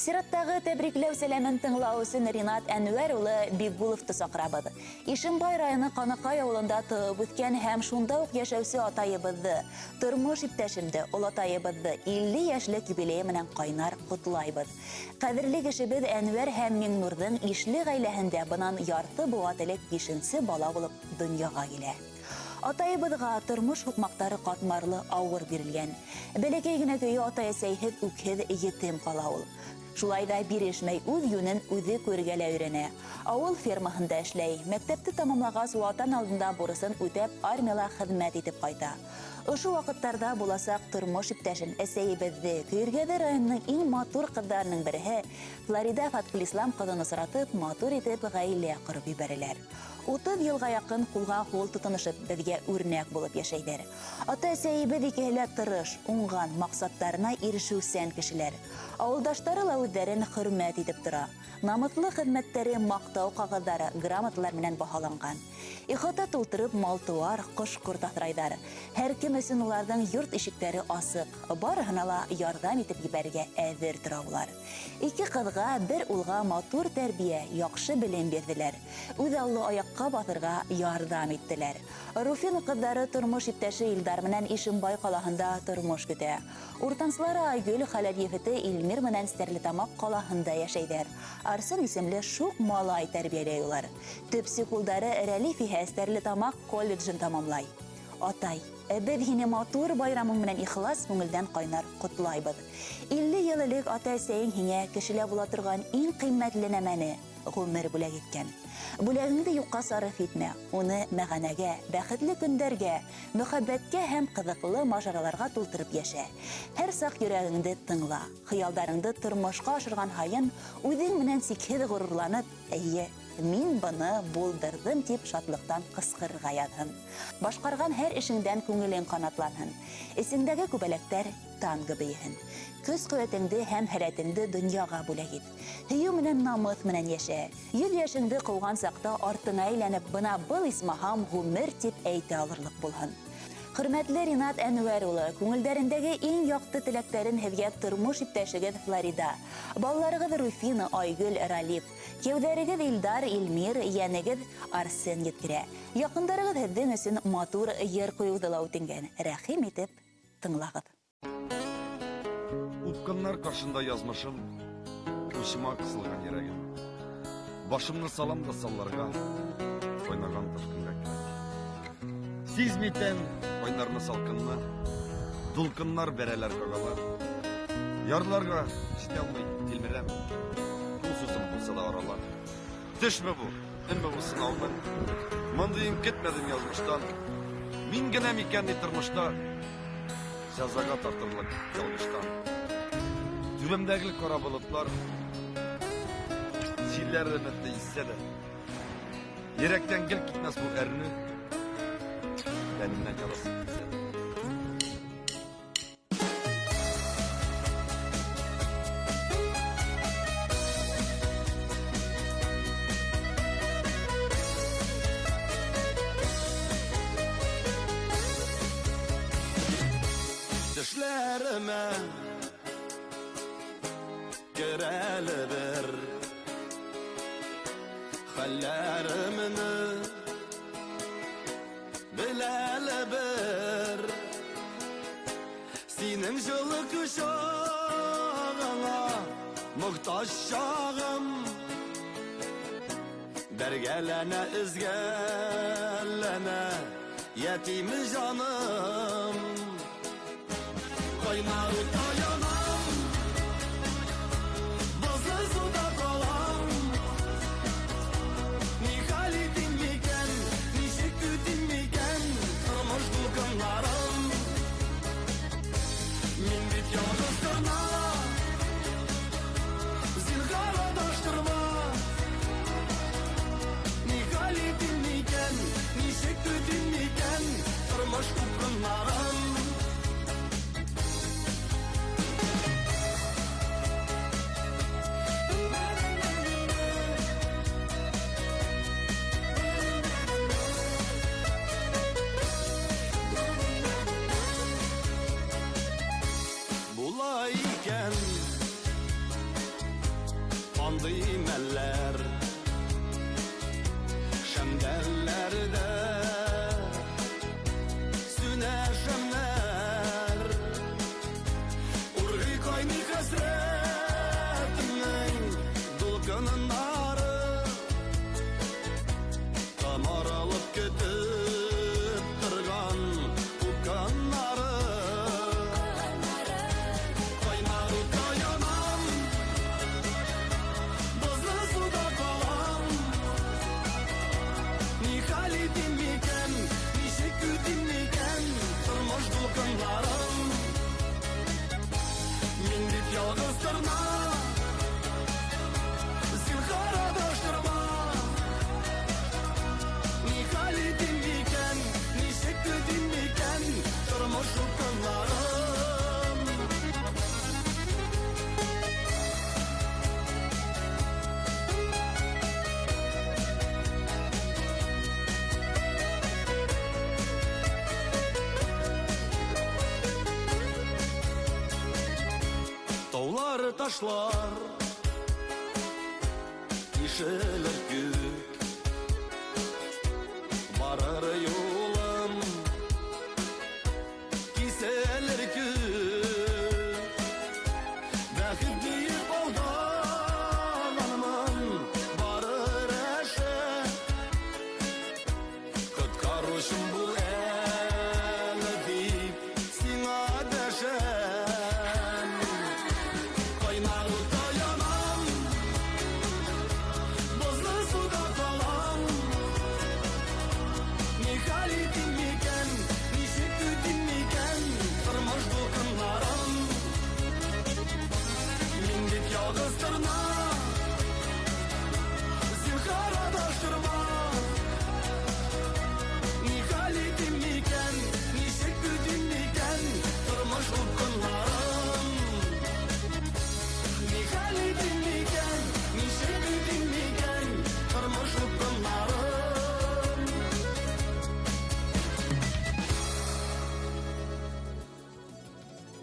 Сираттағы тәбрикләү сәләмен тыңлау өсөн Ринат Әнвәр улы Бигуловты саҡырабыҙ. Ишембай районы Ҡанакай ауылында тыуып үҫкән һәм шунда уҡ йәшәүсе атайыбыҙҙы, тормош иптәшемде, олатайыбыҙҙы 50 йәшлек юбилей менән ҡайнар ҡотлайбыҙ. Ҡәҙерле кешебеҙ Әнвәр һәм Миңнурҙың ишле ғаиләһендә бынан ярты быуат элек 5-нсе бала булып донъяға килә. Атайыбыҙға тормош һуҡмаҡтары ҡатмарлы ауыр бирелгән. Бәләкәй генә көйө атай-әсәйһеҙ үкһеҙ етем ҡала ул. Шулай да бирешмәй үҙ йүнен үҙе күрергә лә өйрәнә. Ауыл фермаһында эшләй, мәктәпте тамамлағас ватан алдында бурысын үтәп армияла хеҙмәт итеп ҡайта. Ошо ваҡыттарда буласаҡ тормош иптәшен әсәйебеҙҙе Көйөргәҙе районының иң матур ҡыҙҙарының береһе Флорида Фаткулислам ҡыҙын осратып, матур итеп ғаилә ҡороп ебәрәләр. 30 йылға яҡын ҡулға ҡул тотоношоп беҙгә үрнәк булып йәшәйҙәр. Ата-әсәйебеҙ икеһе лә тырыш, уңған, маҡсаттарына ирешеүсән кешеләр. Ауылдаштары ла үҙҙәрен хөрмәт итеп тора. Намыҫлы хеҙмәттәре маҡтау ҡағыҙҙары, грамоталар менән баһаланған. Ихата тултырып мал-тыуар, ҡош-ҡорт аҫрайҙар. Һәр кем өсөн уларҙың йорт ишектәре асыҡ, барыһына ла ярҙам итеп ебәргә әҙер тора улар. 2 ҡыҙға, 1 улға матур тәрбиә, яҡшы белем бирҙеләр. Үҙ аллы аяҡҡа баҫырға ярҙам иттеләр. Руфин ҡыҙҙары тормош иптәше Илдар менән Ишембай ҡалаһында тормош көтә. Уртансылары Айгөл Хәләлиевете Илмир менән Стәрлетамаҡ ҡалаһында йәшәйҙәр. Арсын исемле шуҡ малай тәрбиәләй улар. Төпсөк улдары Рәлифиһә Стәрлетамаҡ колледжын тамамлай. Атай, беҙ һине матур байрамың менән ихлас күңелдән ҡайнар ҡотлайбыҙ. 50 йыл элек ата-әсәйең һиңә кешелә була торған иң ҡиммәтле нәмәне ғүмер бүләк иткән. Бүләгеңде юҡҡа сарыф итмә, уны мәғәнәгә, бәхетле көндәргә, мөхәббәткә һәм ҡыҙыҡлы мажараларға тултырып йәшә. Һәр саҡ йөрәгеңде тыңла, хыялдарыңды тормошҡа ашырған һайын, үҙең менән сикһеҙ ғорурланып, эйе, мин быны булдырҙым тип шатлыҡтан ҡысҡырырға яҙһын. Башҡарған һәр эшеңдән күңелең ҡанатланһын. Эсеңдәге күбәләктәр танго бейеһен. Көс-ҡеүәтеңде һәм һәләтеңде донъяға бүләк ит. Һөйөү менән намыҫ менән йәшә. 100 йәшеңде ҡыуған саҡта артыңа әйләнеп, бына был исмаһам ғүмер тип әйтә алырлыҡ булһын. Хөрмәтле Ринат Әнвәр улы, күңелдәрендәге иң яҡты теләктәрен һеҙгә тормош иптәшегеҙ Флорида, балаларығыҙ Руфина, Айгөл, Ралиф, кеүҙәрегеҙ Илдар, Илмир, йәнегеҙ Арсен еткерә. Яҡындарығыҙ һеҙҙең өсөн матур йыр ҡуйыуҙы ла үтенгән. Рәхим итеп тыңлағыҙ. Упҡындар ҡаршында язмышым, ушыма ҡысылған йөрәгем. Башымны салам да салларға, ҡайнаған ташҡынға кәрәк. Сизмитән ҡайнармы салҡынны, дулҡындар бәрәләр ҡағалар. Ярларға ишетә алмай тилмерәм, ҡул сүзем булса да аралар. Төшмө бу, инме бу сынауҙың? Мындайын көтмәдем язмыштан. Мин генә микәнни тормошта, язаға тартырлык ялғыштан. Түбәмдәге ҡара болотлар, силләр өмөтте иссә дә, йөрәктән гел китмәс бу әрне, тәнемнән ярасы китсә дә. Төшләремә керәле бер хәлләремне беләле бер синең җылы кочагыңа мохтаҗ чагым бергәләнә өзгәләнә ятим җаным Кайнар таянам, бозлы суда калам. Ни хәл итим микән, ничек көтим микән, тормыш дулкынларым. Мин бит ялгыз кына, зинһар адаштырма. Ни хәл итим микән, ничек көтим микән, тормыш дулкынларым. андый мәлләр шәмдәлләрдә сүнә шәмнәр ургый кайный хәсрәтнең дулкыннары тамаралып көтеп торган упканнары кайнар утка янам бозлы суда калам ни хәл итим микән ничек көтим микән тормыш дулкыннарын мин бит ялгыз торна зинһар адаштырма ни хәл итим микән ничек көтим микән тормыш дулкыннарын Таулар ташлар ишелер күк барыр юл